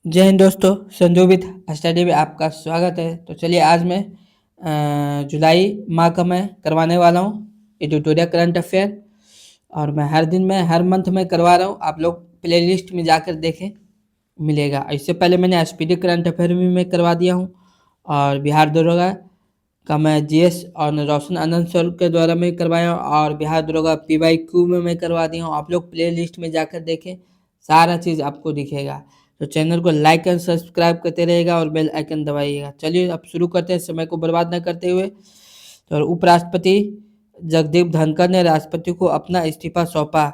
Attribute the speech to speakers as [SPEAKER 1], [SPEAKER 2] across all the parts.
[SPEAKER 1] जय हिंद दोस्तों, Sanju with study में आपका स्वागत है। तो चलिए आज मैं जुलाई माह का मैं करवाने वाला हूँ एडिटोरियल करंट अफेयर। और मैं हर दिन में हर मंथ में करवा रहा हूँ। आप लोग प्ले लिस्ट में जाकर देखें, मिलेगा। इससे पहले मैंने एसपीडी करंट अफेयर भी मैं करवा दिया हूँ। और बिहार दरोगा का मैं जीएस और रोशन आनंद सर के द्वारा मैं करवाया हूँ। और बिहार दरोगा पीवाईक्यू में मैं करवा दिया हूँ। आप लोग प्ले लिस्ट में जाकर देखें, सारा चीज़ आपको दिखेगा। तो चैनल को लाइक एंड सब्सक्राइब करते रहेगा और बेल आइकन दबाइएगा। चलिए अब शुरू करते हैं समय को बर्बाद न करते हुए। तो उपराष्ट्रपति जगदीप धनखड़ ने राष्ट्रपति को अपना इस्तीफा सौंपा।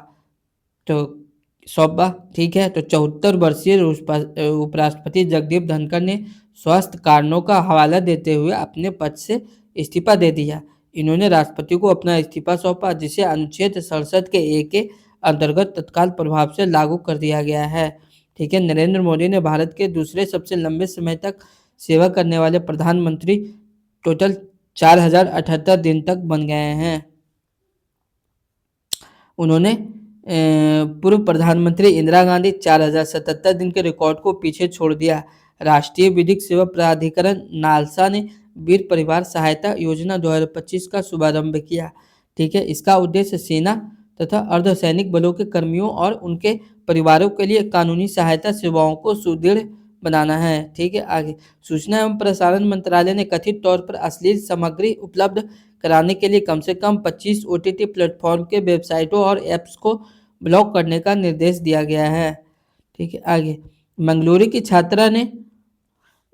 [SPEAKER 1] ठीक है। तो 74 वर्षीय उपराष्ट्रपति जगदीप धनखड़ ने स्वास्थ्य कारणों का हवाला देते हुए अपने पद से इस्तीफा दे दिया। इन्होंने राष्ट्रपति को अपना इस्तीफा सौंपा, जिसे अनुच्छेद 67 के ए के अंतर्गत तत्काल प्रभाव से लागू कर दिया गया है। ठीक है। नरेंद्र मोदी ने भारत के दूसरे सबसे लंबे समय तक सेवा करने वाले प्रधानमंत्री टोटल 4078 दिन तक बन गए हैं। उन्होंने पूर्व प्रधानमंत्री इंदिरा गांधी 4077 दिन के रिकॉर्ड को पीछे छोड़ दिया। राष्ट्रीय विधिक सेवा प्राधिकरण नालसा ने वीर परिवार सहायता योजना 2025 का शुभारंभ किया। ठीक है। इसका उद्देश्य सेना तथा अर्धसैनिक बलों के कर्मियों और उनके परिवारों के लिए कानूनी सहायता सेवाओं को सुदृढ़ बनाना है। ठीक है। आगे, सूचना एवं प्रसारण मंत्रालय ने कथित तौर पर अश्लील सामग्री उपलब्ध कराने के लिए कम से कम 25 ओटीटी प्लेटफॉर्म के वेबसाइटों और ऐप्स को ब्लॉक करने का निर्देश दिया गया है। ठीक है। आगे, मंगलुरु की छात्रा ने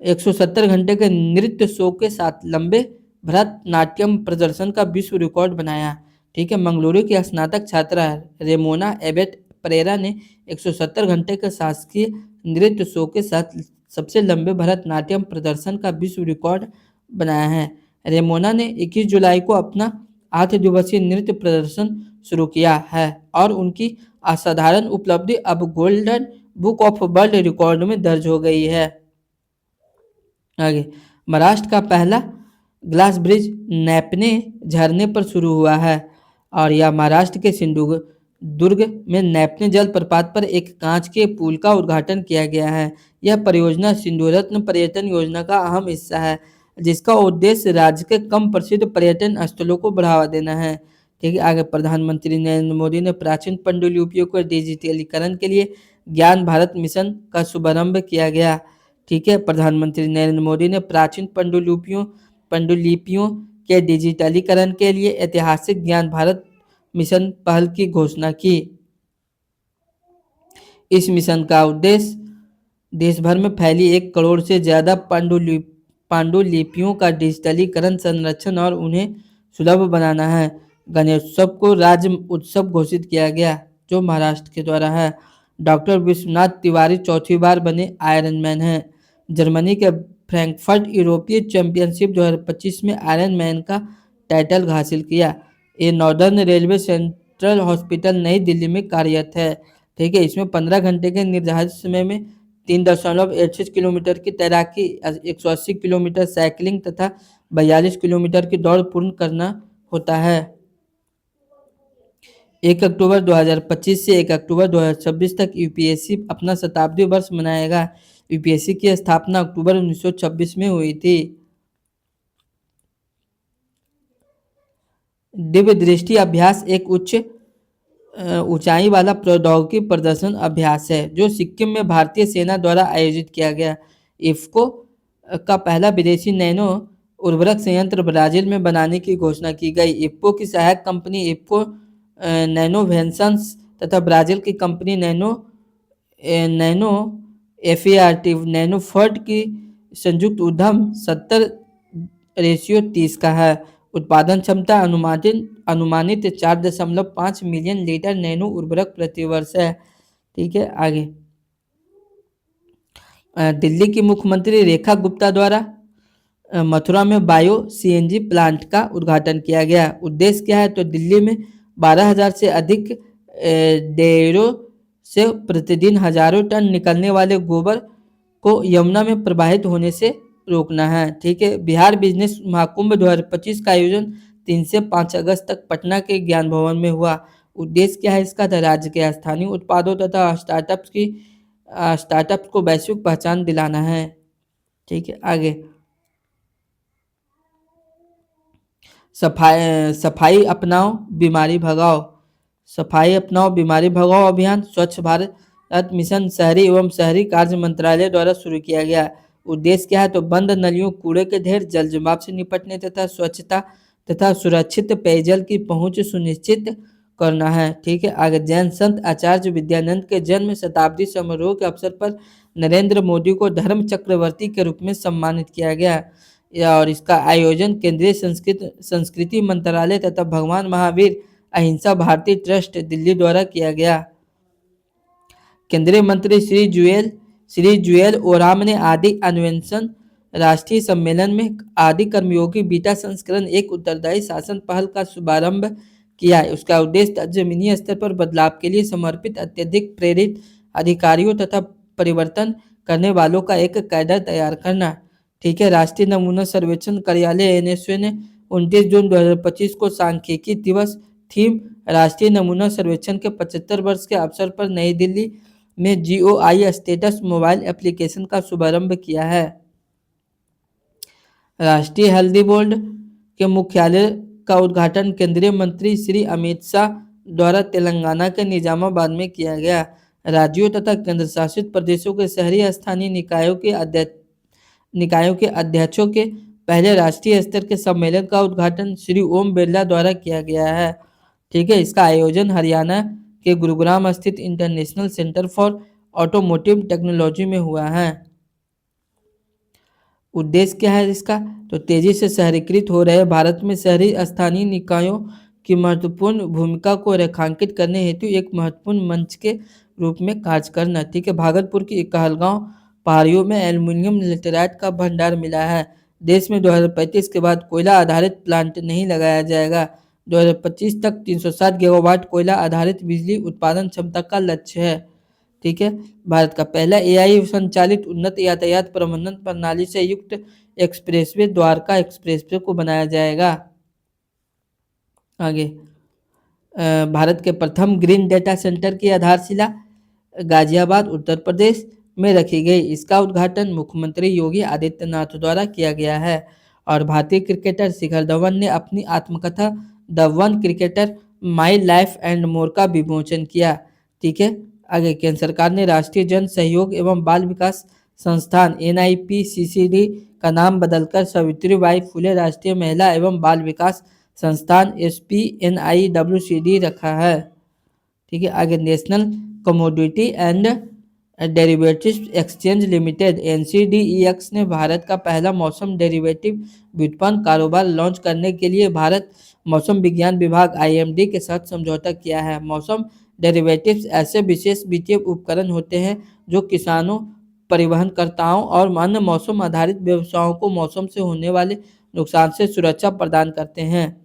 [SPEAKER 1] 170 घंटे के नृत्य शो के साथ लंबे भरतनाट्यम प्रदर्शन का विश्व रिकॉर्ड बनाया। ठीक है। मंगलुरु की स्नातक छात्रा रेमोना एबेट परेरा ने 170 घंटे के शासकीय नृत्य शो के साथ सबसे लंबे भरतनाट्यम प्रदर्शन का विश्व रिकॉर्ड बनाया है। रेमोना ने 21 जुलाई को अपना 8 दिवसीय नृत्य प्रदर्शन शुरू किया है और उनकी असाधारण उपलब्धि अब golden book of world record में दर्ज हो गई है। आगे, महाराष्ट्र का पहला ग्लास ब्रिज नैपने झरने पर शुरू हुआ है और यह महाराष्ट्र के सिंधुदुर्ग में नैपने जल प्रपात पर एक कांच के पुल का उद्घाटन किया गया है। यह परियोजना सिंधु रत्न पर्यटन योजना का अहम हिस्सा है, जिसका उद्देश्य राज्य के कम प्रसिद्ध पर्यटन स्थलों को बढ़ावा देना है। ठीक है। आगे, प्रधानमंत्री नरेंद्र मोदी ने प्राचीन पांडुलिपियों को डिजिटलीकरण के लिए ज्ञान भारत मिशन का शुभारंभ किया गया। ठीक है। प्रधानमंत्री नरेंद्र मोदी ने प्राचीन पांडुलिपियों के डिजिटलीकरण के लिए ऐतिहासिक ज्ञान भारत मिशन पहल की घोषणा की। इस मिशन का उद्देश्य देश भर में फैली 1 करोड़ से ज्यादा पांडुलिपियों का डिजिटलीकरण, संरक्षण और उन्हें सुलभ बनाना है। गणेशोत्सव को राज्य उत्सव घोषित किया गया, जो महाराष्ट्र के द्वारा है। डॉक्टर विश्वनाथ तिवारी चौथी बार बने आयरन मैन हैं। जर्मनी के फ्रैंकफर्ट यूरोपीय चैंपियनशिप 2025 में आयरन मैन का टाइटल हासिल किया। ये नॉर्दर्न रेलवे सेंट्रल हॉस्पिटल नई दिल्ली में कार्यरत है। ठीक है। इसमें 15 घंटे के निर्धारित समय में 3.86 किलोमीटर की तैराकी, 180 किलोमीटर साइकिलिंग तथा 42 किलोमीटर की दौड़ पूर्ण करना होता है। 1 अक्टूबर 2025 से 1 अक्टूबर 2026 तक यूपीएससी अपना शताब्दी वर्ष मनाएगा। यूपीएससी की स्थापना अक्टूबर 1926 में हुई थी। दिव्य दृष्टि अभ्यास एक उच्च ऊंचाई वाला प्रौद्योगिकी प्रदर्शन अभ्यास है, जो सिक्किम में भारतीय सेना द्वारा आयोजित किया गया। इफ्को का पहला विदेशी नैनो उर्वरक संयंत्र ब्राजील में बनाने की घोषणा की गई। इफ्को की सहायक कंपनी इफ्को नैनोवेंशंस तथा ब्राजील की कंपनी नैनो एफएआरटी नैनोफर्ट की संयुक्त उद्यम 70:30 का है। उत्पादन क्षमता अनुमानित 4.5 मिलियन लीटर नैनो उर्वरक प्रति वर्ष है। ठीक है। आगे, दिल्ली की मुख्यमंत्री रेखा गुप्ता द्वारा मथुरा में बायो सीएनजी प्लांट का उद्घाटन किया गया। उद्देश्य क्या है? तो दिल्ली में 12,000 से अधिक डेयरों से प्रतिदिन हजारों टन निकलने वाले गोबर को यमुना में प्रवाहित होने से रोकना है। ठीक है। बिहार बिजनेस महाकुंभ 2025 का आयोजन 3 से 5 अगस्त तक पटना के ज्ञान भवन में हुआ। उद्देश्य क्या है इसका? राज्य के स्थानीय उत्पादों तथा स्टार्टअप्स की स्टार्टअप को वैश्विक पहचान दिलाना है। ठीक है, आगे सफाई अपनाओ बीमारी भगाओ। सफाई अपनाओ बीमारी भगाओ अभियान स्वच्छ भारत मिशन शहरी एवं शहरी कार्य मंत्रालय द्वारा शुरू किया गया। उद्देश्य क्या है? तो बंद नलियों, कूड़े के ढेर, जल जमाव से निपटने तथा स्वच्छता तथा सुरक्षित पेयजल की पहुंच सुनिश्चित करना है। ठीक है, आगे जैन संत आचार्य विद्यानंद के जन्म शताब्दी समारोह के अवसर पर नरेंद्र मोदी को धर्म चक्रवर्ती के रूप में सम्मानित किया गया। और इसका आयोजन केंद्रीय संस्कृति मंत्रालय तथा भगवान महावीर अहिंसा भारती ट्रस्ट दिल्ली द्वारा किया गया। केंद्रीय मंत्री श्री जुएल ओराम ने आदि अन्वेषण राष्ट्रीय सम्मेलन में आदि कर्मयोगी बीटा संस्करण एक उत्तरदायी शासन पहल का शुभारंभ किया। उसका उद्देश्य जमीनी स्तर पर बदलाव के लिए समर्पित अत्यधिक प्रेरित अधिकारियों तथा परिवर्तन करने वालों का एक कैडर तैयार करना। ठीक है, राष्ट्रीय नमूना सर्वेक्षण कार्यालय एनएसए ने 29 जून 2025 को सांख्यिकी दिवस थीम राष्ट्रीय नमूना सर्वेक्षण के 75 वर्ष के अवसर पर नई दिल्ली में जीओआई स्टेटस मोबाइल एप्लीकेशन का शुभारंभ किया है। राष्ट्रीय हल्दी बोर्ड के मुख्यालय का उद्घाटन केंद्रीय मंत्री श्री अमित शाह द्वारा तेलंगाना के निजामाबाद में किया गया। राज्यों तथा केंद्र शासित प्रदेशों के शहरी स्थानीय निकायों के अध्यक्षों के पहले राष्ट्रीय स्तर के सम्मेलन का उद्घाटन श्री ओम बिरला द्वारा किया गया है। ठीक है, इसका आयोजन हरियाणा के गुरुग्राम स्थित international centre for automotive technology में हुआ है। उद्देश्य क्या है इसका? तो तेजी से शहरीकृत हो रहे भारत में शहरी स्थानीय निकायों की महत्वपूर्ण भूमिका को रेखांकित करने हेतु एक महत्वपूर्ण मंच के रूप में कार्य करना। ठीक है, भागलपुर की कहलगांव पहाड़ियों में एल्युमिनियम लेटेराइट का भंडार मिला है। देश में 2035 के बाद कोयला आधारित प्लांट नहीं लगाया जाएगा। 2025 तक 360 गीगावाट कोयला आधारित बिजली उत्पादन क्षमता का लक्ष्य है। ठीक है, भारत का पहला एआई संचालित उन्नत यातायात प्रबंधन प्रणाली से युक्त एक्सप्रेसवे द्वारका एक्सप्रेसवे को बनाया जाएगा। आगे भारत के प्रथम ग्रीन डेटा सेंटर की आधारशिला गाजियाबाद उत्तर प्रदेश में रखी गई। इसका उद्घाटन मुख्यमंत्री योगी आदित्यनाथ द्वारा किया गया है। और भारतीय क्रिकेटर शिखर धवन ने अपनी आत्मकथा the one cricketer my life and more का विमोचन किया। ठीक है, आगे केंद्र सरकार ने राष्ट्रीय जन सहयोग एवं बाल विकास संस्थान NIPCCD का नाम बदलकर सावित्रीबाई फुले राष्ट्रीय महिला एवं बाल विकास संस्थान SPNIWCD रखा है। ठीक है, आगे national commodity and derivatives exchange limited NCDEX ने भारत का पहला मौसम डेरिवेटिव व्युत्पन्न कारोबार लॉन्च करने के लिए भारत मौसम विज्ञान विभाग IMD के साथ समझौता किया है। मौसम डेरिवेटिव्स ऐसे विशेष वित्तीय उपकरण होते हैं जो किसानों, परिवहनकर्ताओं और अन्य मौसम आधारित व्यवसायों को मौसम से होने वाले नुकसान से सुरक्षा प्रदान करते हैं।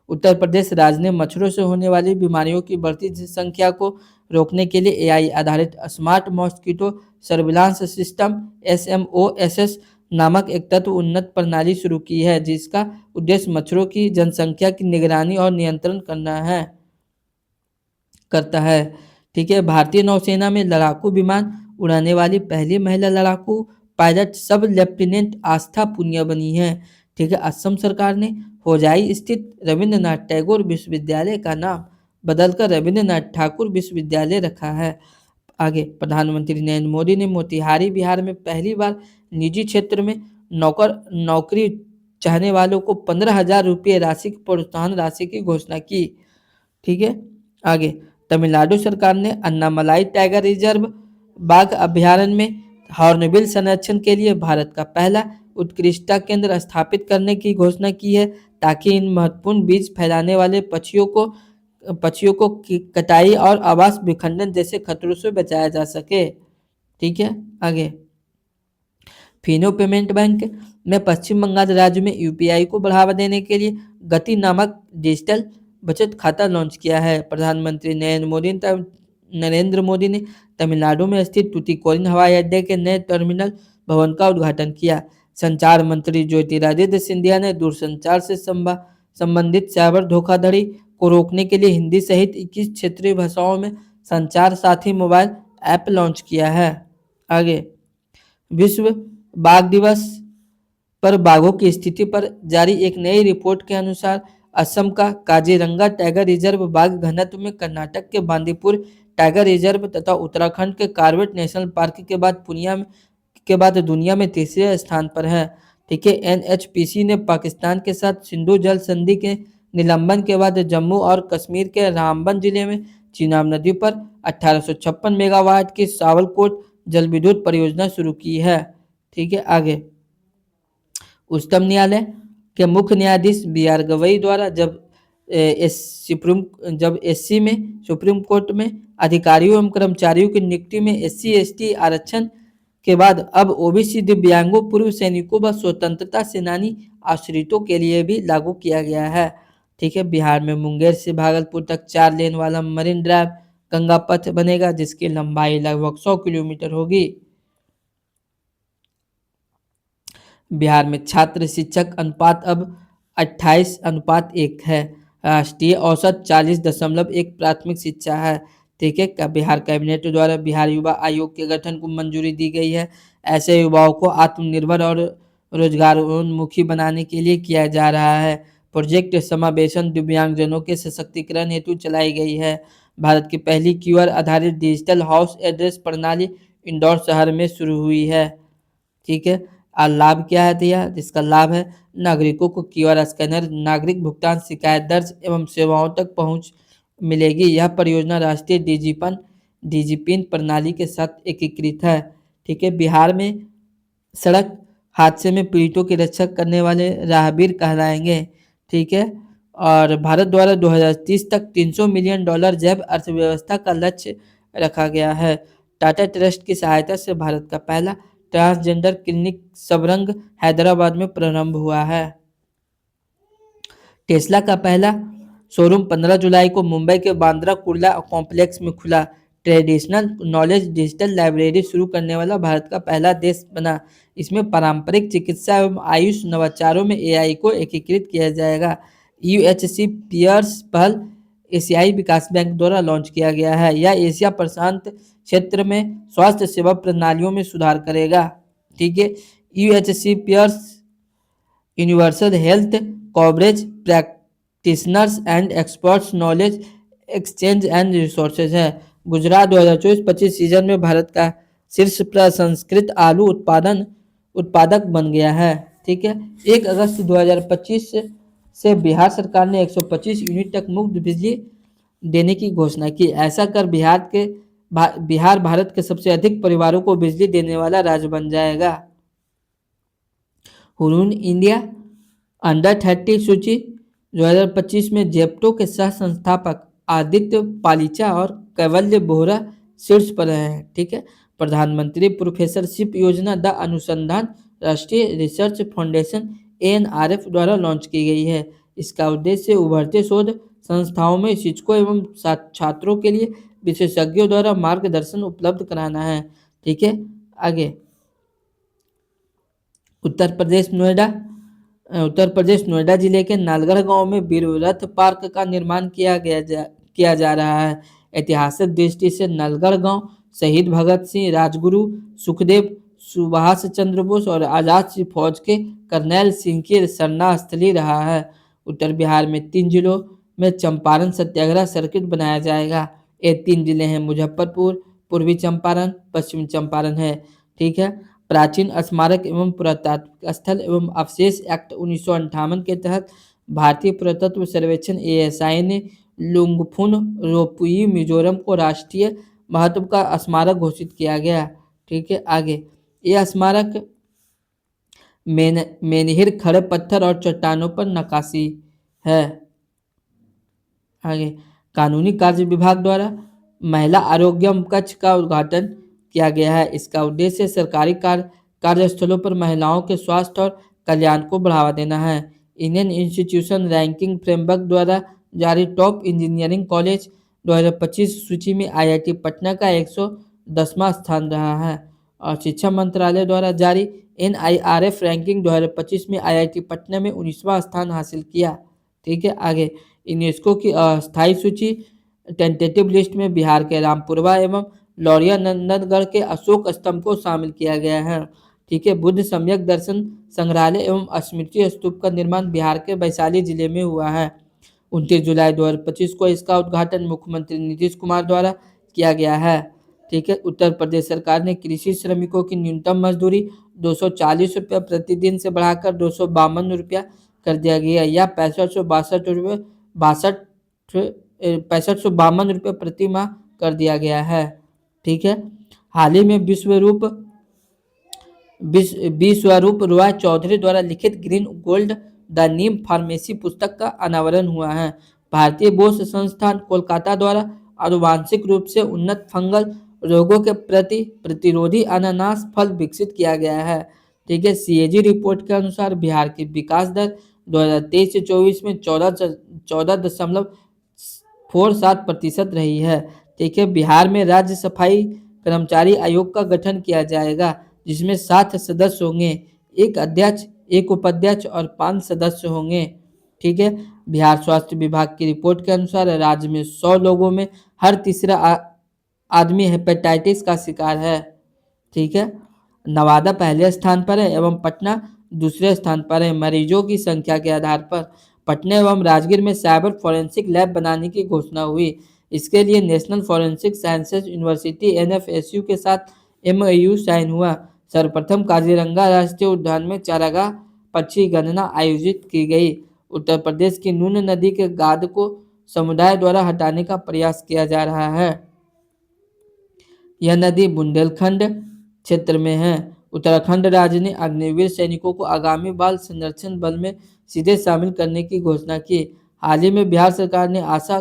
[SPEAKER 1] उत्तर प्रदेश राज्य ने मच्छरों से होने वाली बीमारियों की बढ़ती संख्या को रोकने के लिए AI आधारित smart mosquito surveillance system SMOSS नामक एक तत्व उन्नत प्रणाली शुरू की है, जिसका उद्देश्य मच्छरों की जनसंख्या की निगरानी और नियंत्रण करता है। ठीक है, भारतीय नौसेना में लड़ाकू विमान उड़ाने वाली पहली महिला लड़ाकू पायलट सब लेफ्टिनेंट आस्था पुनिया बनी है। ठीक है, असम सरकार ने होजाई स्थित रविंद्रनाथ टैगोर विश्वविद्यालय का नाम बदलकर रविंद्रनाथ ठाकुर विश्वविद्यालय रखा है। आगे प्रधानमंत्री नरेंद्र मोदी ने मोतिहारी बिहार में पहली बार निजी क्षेत्र में नौकरी चाहने वालों को 15,000 रुपये राशि की प्रोत्साहन राशि की घोषणा की। ठीक है, आगे तमिलनाडु सरकार ने अन्नामलाई टाइगर रिजर्व बाघ अभ्यारण्य में हॉर्नबिल संरक्षण के लिए भारत का पहला उत्कृष्टता केंद्र स्थापित करने की घोषणा की है, ताकि इन महत्वपूर्ण बीज फैलाने वाले पक्षियों को कटाई और आवास विखंडन जैसे खतरों से बचाया जा सके। ठीक है, आगे फिनो पेमेंट बैंक में पश्चिम बंगाल राज्य में UPI को बढ़ावा देने के लिए गति नामक डिजिटल बचत खाता लॉन्च किया है। प्रधानमंत्री नरेंद्र मोदी ने तमिलनाडु में स्थित टुटीकोरिन हवाई अड्डे के नए टर्मिनल भवन का उद्घाटन किया। संचार मंत्री ज्योतिरादित्य सिंधिया ने दूरसंचार से संबंधित साइबर धोखाधड़ी को रोकने के लिए हिंदी सहित 21 क्षेत्रीय भाषाओं में संचार साथी मोबाइल ऐप लॉन्च किया है। आगे, विश्व बाघ दिवस पर बाघों की स्थिति पर जारी एक नई रिपोर्ट के अनुसार असम का काजीरंगा टाइगर रिजर्व बाघ घनत्व में कर्नाटक के बांदीपुर टाइगर रिजर्व तथा उत्तराखंड के कार्बेट नेशनल पार्क के बाद दुनिया में तीसरे स्थान पर है। ठीक है, एनएचपीसी ने पाकिस्तान के साथ सिंधु जल संधि के निलंबन के बाद जम्मू और कश्मीर के रामबन जिले में चीनाब नदी पर 1856 मेगावाट की सावलकोट जल विद्युत परियोजना शुरू की है। ठीक है, आगे, उच्चतम न्यायालय के मुख्य न्यायाधीश बी आर गवई द्वारा जब एससी में सुप्रीम कोर्ट में अधिकारियों एवं कर्मचारियों की नियुक्ति में एससी एसटी आरक्षण के बाद अब ओबीसी दिव्यांगों पूर्व सैनिकों व स्वतंत्रता सेनानी आश्रितों के लिए भी लागू किया गया है। ठीक है, बिहार में मुंगेर से भागलपुर तक 4 लेन वाला मरीन ड्राइव गंगा पथ बनेगा जिसकी लंबाई लगभग 100 किलोमीटर होगी। बिहार में छात्र शिक्षक अनुपात अब 28:1 है। राष्ट्रीय औसत 40.1 प्राथमिक शिक्षा है। ठीक है, का बिहार कैबिनेट द्वारा बिहार युवा आयोग के गठन को मंजूरी दी गई है। ऐसे युवाओं को आत्मनिर्भर और रोजगारोन्मुखी बनाने के लिए किया जा रहा है। प्रोजेक्ट समावेशन दिव्यांगजनों के सशक्तिकरण हेतु चलाई गई है। भारत की पहली क्यूआर आधारित डिजिटल हाउस एड्रेस प्रणाली इंदौर शहर में शुरू हुई है। ठीक है, और लाभ क्या है भैया, जिसका लाभ है नागरिकों को क्यूआर स्कैनर नागरिक भुगतान शिकायत दर्ज एवं सेवाओं तक पहुंच मिलेगी। यह परियोजना राष्ट्रीय डीजीपीन प्रणाली के साथ एकीकृत है। ठीक है, बिहार में सड़क हादसे में पीड़ितों की रक्षा करने वाले राहगीर कहलाएंगे। ठीक है, और भारत द्वारा 2030 तक $300 मिलियन जैव अर्थव्यवस्था का लक्ष्य रखा गया है। टाटा ट्रस्ट की सहायता से भारत का पहला ट्रांसजेंडर क्लिनिक सबरंग हैदराबाद में प्रारंभ हुआ है। टेस्ला का पहला शोरूम 15 जुलाई को मुंबई के बांद्रा कुर्ला कॉम्प्लेक्स में खुला। ट्रेडिशनल नॉलेज डिजिटल लाइब्रेरी शुरू करने वाला भारत का पहला देश बना। इसमें पारंपरिक चिकित्सा एवं आयुष नवाचारों में एआई को एकीकृत किया जाएगा। यूएचसी पियर्स पहल एशियाई विकास बैंक द्वारा लॉन्च किया गया है। यह एशिया प्रशांत क्षेत्र में स्वास्थ्य सेवा प्रणालियों में सुधार करेगा। ठीक है, UHC PEARS universal health coverage practitioners and experts knowledge exchange and resources है। गुजरात 2024-25 सीजन में भारत का शीर्ष प्रसंस्कृत आलू उत्पादक बन गया है। ठीक है, 1 अगस्त 2025 से बिहार सरकार ने 125 यूनिट तक मुफ्त बिजली देने की घोषणा की। ऐसा कर बिहार भारत के सबसे अधिक परिवारों को बिजली देने वाला राज्य बन जाएगा। हुरून इंडिया अंडर 30 सूची 2025 में जेप्टो के सह संस्थापक आदित्य पालीचा और कैवल्य बोहरा शीर्ष पर रहे हैं। ठीक है, प्रधानमंत्री प्रोफेसरशिप योजना द अनुसंधान राष्ट्रीय रिसर्च फाउंडेशन एएनआरएफ द्वारा लॉन्च की गई है। इसका उद्देश्य उभरते शोध संस्थाओं में शिक्षकों एवं छात्रों के लिए विशेषज्ञों द्वारा मार्गदर्शन उपलब्ध कराना है। ठीक है, आगे, उत्तर प्रदेश नोएडा जिले के नालगढ़ गांव में वीररथ पार्क का निर्माण किया जा रहा है। ऐतिहासिक दृष्टि से नालगढ़ गांव शहीद भगत सिंह, राजगुरु सुखदेव, सुभाष चंद्र बोस और आजाद सिंह फौज के कर्नल सिंह की शरणा स्थली रहा है। उत्तर बिहार में 3 जिलों में चंपारण सत्याग्रह सर्किट बनाया जाएगा। ये 3 जिले हैं मुजफ्फरपुर, पूर्वी चंपारण, पश्चिमी चंपारण है। ठीक है, प्राचीन स्मारक एवं पुरातात्विक स्थल एवं अवशेष एक्ट 1958 के तहत भारतीय पुरातत्व सर्वेक्षण एएसआई ने लुंगफुन रोपुई मिजोरम को राष्ट्रीय महत्व का स्मारक घोषित किया गया। ठीक है, आगे, यह स्मारक मेनहिर खड़े पत्थर और चट्टानों पर नक्काशी है। आगे, कानूनी कार्य विभाग द्वारा महिला आरोग्यम कक्ष का उद्घाटन किया गया है। इसका उद्देश्य सरकारी कार्यस्थलों पर महिलाओं के स्वास्थ्य और कल्याण को बढ़ावा देना है। इंडियन इंस्टीट्यूशन रैंकिंग फ्रेमवर्क द्वारा जारी टॉप इंजीनियरिंग कॉलेज 2025 सूची में आईआईटी पटना का 110वां स्थान रहा है। और शिक्षा मंत्रालय द्वारा जारी एनआईआरएफ रैंकिंग 2025 में आईआईटी पटना में 19वां स्थान हासिल किया। ठीक है, आगे, यूनेस्को की अस्थायी सूची टेंटेटिव लिस्ट में बिहार के रामपुरवा एवं लौरिया नंदनगढ़ के अशोक स्तंभ को शामिल किया गया है। ठीक है, बुद्ध सम्यक दर्शन संग्रहालय एवं स्मृति स्तूप का निर्माण बिहार के वैशाली जिले में हुआ है। 29 जुलाई 2025 को इसका उद्घाटन मुख्यमंत्री नीतीश कुमार द्वारा किया गया है। ठीक है, उत्तर प्रदेश सरकार ने कृषि श्रमिकों की न्यूनतम मजदूरी 240 रुपये प्रतिदिन से बढ़ाकर 252 रुपया कर दिया गया या 6552 प्रति माह कर दिया गया है। ठीक है, हाल ही में विश्वरूप रॉय चौधरी द्वारा लिखित green gold the Neem pharmacy पुस्तक का अनावरण हुआ है। भारतीय बोस संस्थान कोलकाता द्वारा आनुवांशिक रूप से उन्नत फंगल रोगों के प्रति प्रतिरोधी अनानास फल विकसित किया गया है। ठीक है, सीएजी रिपोर्ट के अनुसार बिहार की विकास दर 2023 से 24 में 14.47% रही है। ठीक है, बिहार में राज्य सफाई कर्मचारी आयोग का गठन किया जाएगा, जिसमें 7 सदस्य होंगे, एक अध्यक्ष, एक उपाध्यक्ष और 5 सदस्य होंगे। ठीक है, बिहार स्वास्थ्य विभाग की रिपोर्ट के अनुसार राज्य में 100 लोगों में हर तीसरा आदमी हेपेटाइटिस का शिकार है। ठीक है, नवादा पहले स्थान पर है एवं पटना दूसरे स्थान पर है मरीजों की संख्या के आधार पर। पटना एवं राजगीर में साइबर फॉरेंसिक लैब बनाने की घोषणा हुई। इसके लिए national forensic sciences university NFSU के साथ एमओयू साइन हुआ। सर्वप्रथम काजीरंगा राष्ट्रीय उद्यान में चारागाह पक्षी गणना आयोजित की गई। उत्तर प्रदेश की नून नदी के गाद को समुदाय द्वारा हटाने का प्रयास किया जा रहा है। यह नदी बुंदेलखंड क्षेत्र में है। उत्तराखंड राज्य ने अग्निवीर सैनिकों को आगामी बाल संरक्षण बल में सीधे शामिल करने की घोषणा की। हाल ही में बिहार सरकार ने आशा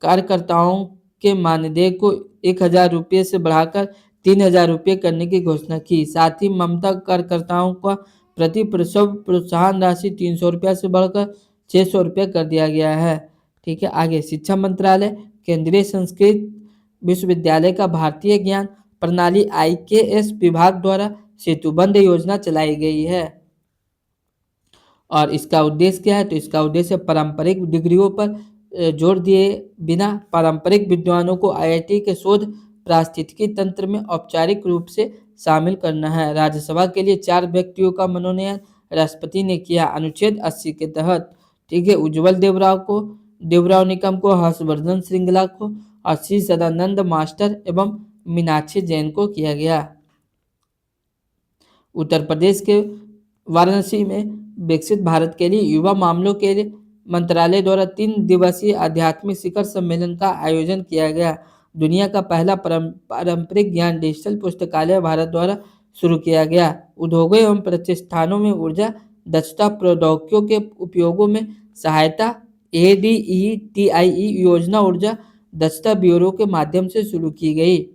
[SPEAKER 1] कार्यकर्ताओं के मानदेय को 1,000 रुपये से बढ़ाकर 3,000 रुपये करने की घोषणा की। साथ ही ममता कार्यकर्ताओं का प्रति प्रसव प्रोत्साहन राशि 300 रुपया से बढ़कर 600 रुपये कर दिया गया है। ठीक है, आगे शिक्षा मंत्रालय केंद्रीय संस्कृत विश्वविद्यालय का भारतीय ज्ञान प्रणाली IKS विभाग द्वारा सेतुबंध योजना चलाई गई है। और इसका उद्देश्य क्या है? तो इसका उद्देश्य पारंपरिक डिग्रियों पर जोर दिए बिना पारंपरिक विद्वानों को IIT के शोध पारिस्थितिकी तंत्र में औपचारिक रूप से शामिल करना है। राज्यसभा के लिए 4 व्यक्तियों का मनोनयन राष्ट्रपति ने किया अनुच्छेद 80 के तहत। ठीक है, उज्जवल देवराव निकम को, हर्षवर्धन श्रृंगला को और श्री सदानंद मास्टर एवं मीनाक्षी जैन को किया गया। उत्तर प्रदेश के वाराणसी में विकसित भारत के लिए युवा मामलों के लिए मंत्रालय द्वारा 3 दिवसीय आध्यात्मिक शिखर सम्मेलन का आयोजन किया गया। दुनिया का पहला पारंपरिक ज्ञान डिजिटल पुस्तकालय भारत द्वारा शुरू किया गया। उद्योगों एवं प्रतिष्ठानों में ऊर्जा दक्षता प्रौद्योगिकियों के उपयोगों में सहायता ADETIE योजना ऊर्जा दक्षता ब्यूरो के माध्यम से शुरू की गई।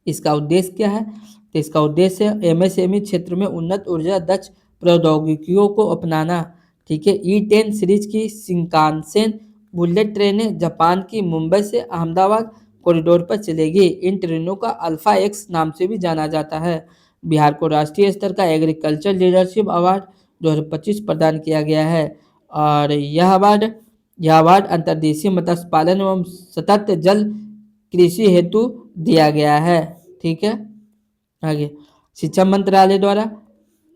[SPEAKER 1] इसका उद्देश्य क्या है? तो इसका उद्देश्य MSME क्षेत्र में उन्नत ऊर्जा दक्ष प्रौद्योगिकियों को अपनाना। ठीक है, E10 सीरीज की शिंकानसेन बुलेट ट्रेनें जापान की मुंबई से अहमदाबाद कॉरिडोर पर चलेगी। इन ट्रेनों का अल्फा एक्स नाम से भी जाना जाता है। बिहार को राष्ट्रीय स्तर का एग्रीकल्चर लीडरशिप अवार्ड 2025 प्रदान किया गया है और यह अवार्ड अंतर्देशीय मत्स्य पालन एवं सतत जल कृषि हेतु दिया गया है। ठीक है, आगे शिक्षा मंत्रालय द्वारा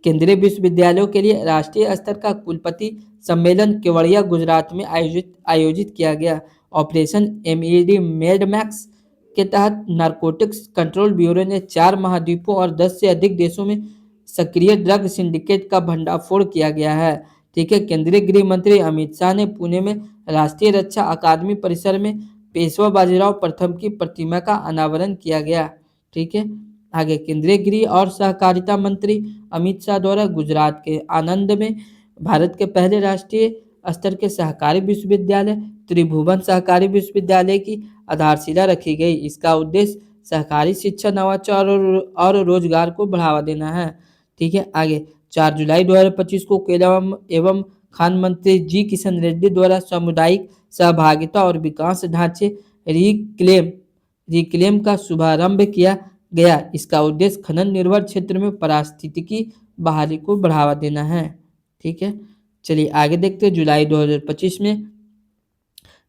[SPEAKER 1] केंद्रीय विश्वविद्यालयों के लिए राष्ट्रीय स्तर का कुलपति सम्मेलन केवड़िया गुजरात में आयोजित किया गया। ऑपरेशन MED मेड मैक्स के तहत नारकोटिक्स कंट्रोल ब्यूरो ने 4 महाद्वीपों और 10 से अधिक देशों में सक्रिय ड्रग सिंडिकेट का भंडाफोड़ किया गया है। ठीक है, केंद्रीय गृह मंत्री अमित शाह ने पुणे में राष्ट्रीय रक्षा अकादमी परिसर में पेशवा बाजीराव प्रथम की प्रतिमा का अनावरण किया गया। ठीक है, आगे केंद्रीय गृह और सहकारिता मंत्री अमित शाह द्वारा गुजरात के आनंद में भारत के पहले राष्ट्रीय स्तर के सहकारी विश्वविद्यालय त्रिभुवन सहकारी विश्वविद्यालय की आधारशिला रखी गई। इसका उद्देश्य सहकारी शिक्षा नवाचार और रोजगार को बढ़ावा देना है। ठीक है, आगे 4 जुलाई 2025 को कोयला एवं खान मंत्री जी किशन रेड्डी द्वारा सामुदायिक सहभागिता और विकास ढांचे रिक्लेम का शुभारंभ किया गया। इसका उद्देश्य खनन निर्भर क्षेत्र में पारिस्थितिकी बहाली को बढ़ावा देना है। ठीक है, चलिए आगे देखते हैं। जुलाई 2025 में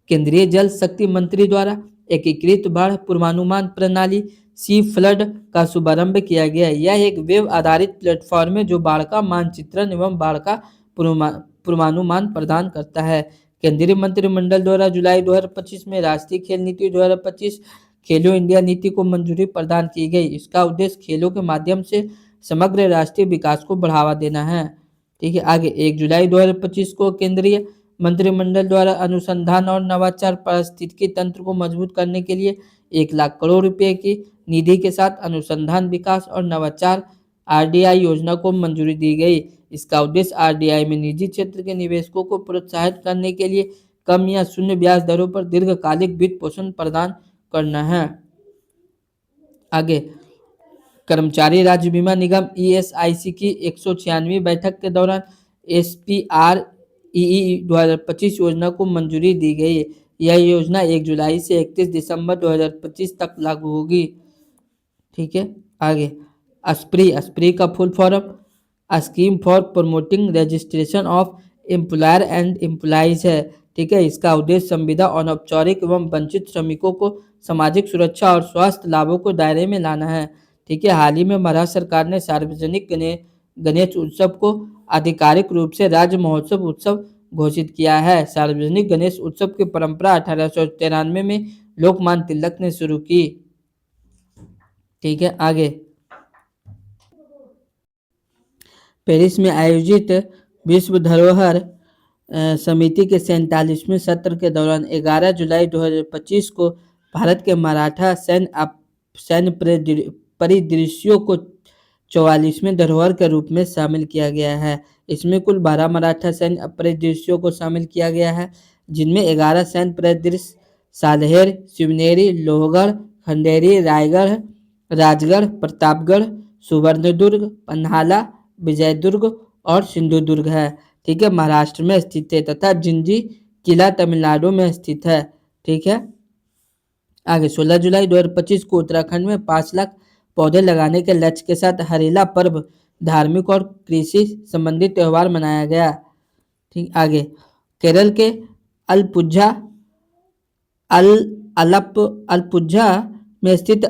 [SPEAKER 1] केंद्रीय जल शक्ति मंत्री द्वारा एकीकृत बाढ़ पूर्वानुमान प्रणाली सी फ्लड का शुभारंभ किया गया। यह एक वेब आधारित प्लेटफॉर्म है जो बाढ़ का मानचित्रण एवं बाढ़ का पूर्वानुमान प्रदान करता है। केंद्रीय मंत्रिमंडल द्वारा जुलाई 2025 में राष्ट्रीय खेल नीति 2025 खेलो इंडिया नीति को मंजूरी प्रदान की गई। इसका उद्देश्य खेलों के माध्यम से समग्र राष्ट्रीय विकास को बढ़ावा देना है। ठीक है, आगे 1 जुलाई 2025 को केंद्रीय मंत्रिमंडल द्वारा अनुसंधान और नवाचार पारिस्थितिकी तंत्र को मजबूत करने के लिए 1 लाख करोड़ रुपए की निधि के साथ अनुसंधान विकास और नवाचार आरडीआई योजना को मंजूरी दी गई। इसका उद्देश्य आरडीआई में निजी क्षेत्र के निवेशकों को प्रोत्साहित करने के लिए कम या शून्य ब्याज दरों पर दीर्घकालिक वित्त पोषण प्रदान करना है। आगे कर्मचारी राज्य बीमा निगम ईएसआईसी की 196वीं बैठक के दौरान एसपीआरईई 2025 योजना को मंजूरी दी गई। यह योजना 1 जुलाई से 31 दिसंबर 2025 तक लागू होगी। ठीक है, आगे अस्प्री का full form scheme for promoting registration of employer and employees है। ठीक है, इसका उद्देश्य संविदा अनौपचारिक एवं वंचित श्रमिकों को सामाजिक सुरक्षा और स्वास्थ्य लाभों को दायरे में लाना है। ठीक है, हाल ही में महाराष्ट्र सरकार ने सार्वजनिक गणेश उत्सव को आधिकारिक रूप से राज्य महोत्सव उत्सव घोषित किया है। सार्वजनिक गणेश उत्सव की परंपरा 1893 में लोकमान्य तिलक ने शुरू की। ठीक है, आगे पेरिस में आयोजित विश्व धरोहर समिति के 47वें सत्र के दौरान 11 जुलाई 2025 को भारत के मराठा सैन्य परिदृश्यों को 44वें धरोहर के रूप में शामिल किया गया है। इसमें कुल 12 मराठा सैन्य परिदृश्यों को शामिल किया गया है, जिनमें 11 सैन्य परिदृश्य सालहेर, शिवनेरी, लोहगढ़, खंडेरी, रायगढ़, राजगढ़, प्रतापगढ़, सुवर्णदुर्ग, पन्हाला, विजयदुर्ग और सिंधुदुर्ग है। ठीक है, महाराष्ट्र में स्थित है तथा जिंजी किला तमिलनाडु में स्थित है। ठीक है, आगे 16 जुलाई 2025 को उत्तराखंड में 5 लाख पौधे लगाने के लक्ष्य के साथ हरेला पर्व धार्मिक और कृषि संबंधित त्यौहार मनाया गया। ठीक, आगे केरल के अलपुझा में स्थित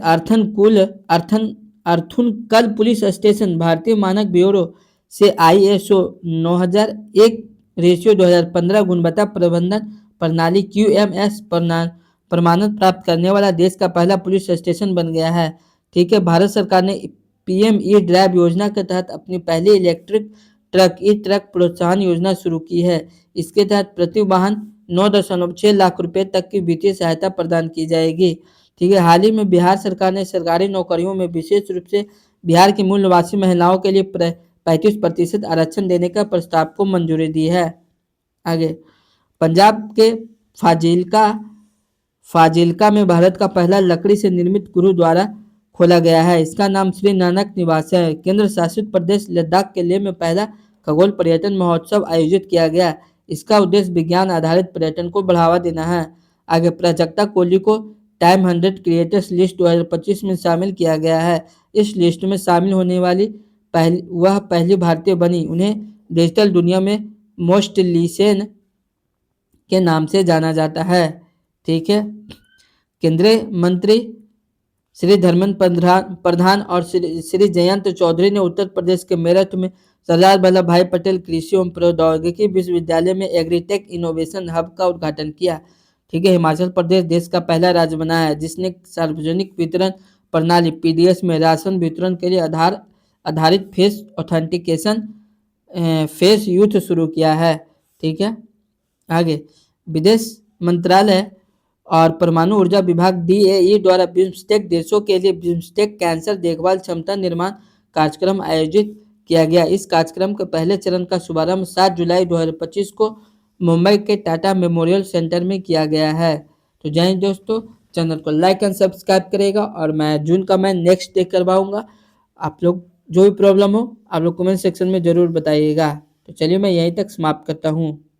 [SPEAKER 1] अर्थुनकल पुलिस स्टेशन भारतीय मानक ब्यूरो से ISO 9001/2015 गुणवत्ता प्रबंधन प्रणाली QMS प्रमाणन प्राप्त करने वाला देश का पहला पुलिस स्टेशन बन गया है। ठीक है, भारत सरकार ने PM E-ड्राइव योजना के तहत अपनी पहली इलेक्ट्रिक ट्रक प्रोत्साहन योजना शुरू की है। इसके तहत प्रति वाहन 9.6 लाख रुपए तक की वित्तीय सहायता प्रदान की जाएगी। ठीक है, हाल ही में बिहार सरकार ने सरकारी नौकरियों में विशेष रूप से बिहार की मूल निवासी महिलाओं के लिए 35% आरक्षण देने का प्रस्ताव को मंजूरी दी है। आगे पंजाब के फाजिल्का में भारत का पहला लकड़ी से निर्मित गुरुद्वारा खोला गया है। इसका नाम श्री नानक निवास है। केंद्र शासित प्रदेश लद्दाख के लेह में पहला खगोल पर्यटन महोत्सव आयोजित किया गया। इसका उद्देश्य विज्ञान आधारित पर्यटन को बढ़ावा देना है। आगे प्राजक्ता कोहली को टाइम 100 क्रिएटर्स लिस्ट 2025 में शामिल किया गया है। इस लिस्ट में शामिल होने वाली वह पहली भारतीय बनी। उन्हें डिजिटल दुनिया में मोस्ट लिसन के नाम से जाना जाता है। ठीक है, केंद्रीय मंत्री श्री धर्मेंद्र प्रधान और श्री जयंत चौधरी ने उत्तर प्रदेश के मेरठ में सरदार वल्लभ भाई पटेल कृषि एवं प्रौद्योगिकी विश्वविद्यालय में एग्रीटेक इनोवेशन हब का उद्घाटन किया। ठीक है, हिमाचल प्रदेश देश का पहला राज्य बना है जिसने सार्वजनिक वितरण प्रणाली PDS में राशन वितरण के लिए आधारित फेस ऑथेंटिकेशन फेस यूथ शुरू किया है। ठीक है, आगे विदेश मंत्रालय और परमाणु ऊर्जा विभाग DAE द्वारा बिम्स्टेक देशों के लिए बिम्स्टेक कैंसर देखभाल क्षमता निर्माण कार्यक्रम आयोजित किया गया। इस कार्यक्रम के पहले चरण का शुभारंभ 7 जुलाई 2025 को मुंबई के टाटा मेमोरियल सेंटर में किया गया है। तो जय हिंद दोस्तों, चैनल को लाइक एंड सब्सक्राइब करेगा और मैं जून का मैं नेक्स्ट डे करवाऊंगा। आप लोग जो भी प्रॉब्लम हो आप लोग कमेंट सेक्शन में ज़रूर बताइएगा। तो चलिए मैं यहीं तक समाप्त करता हूँ।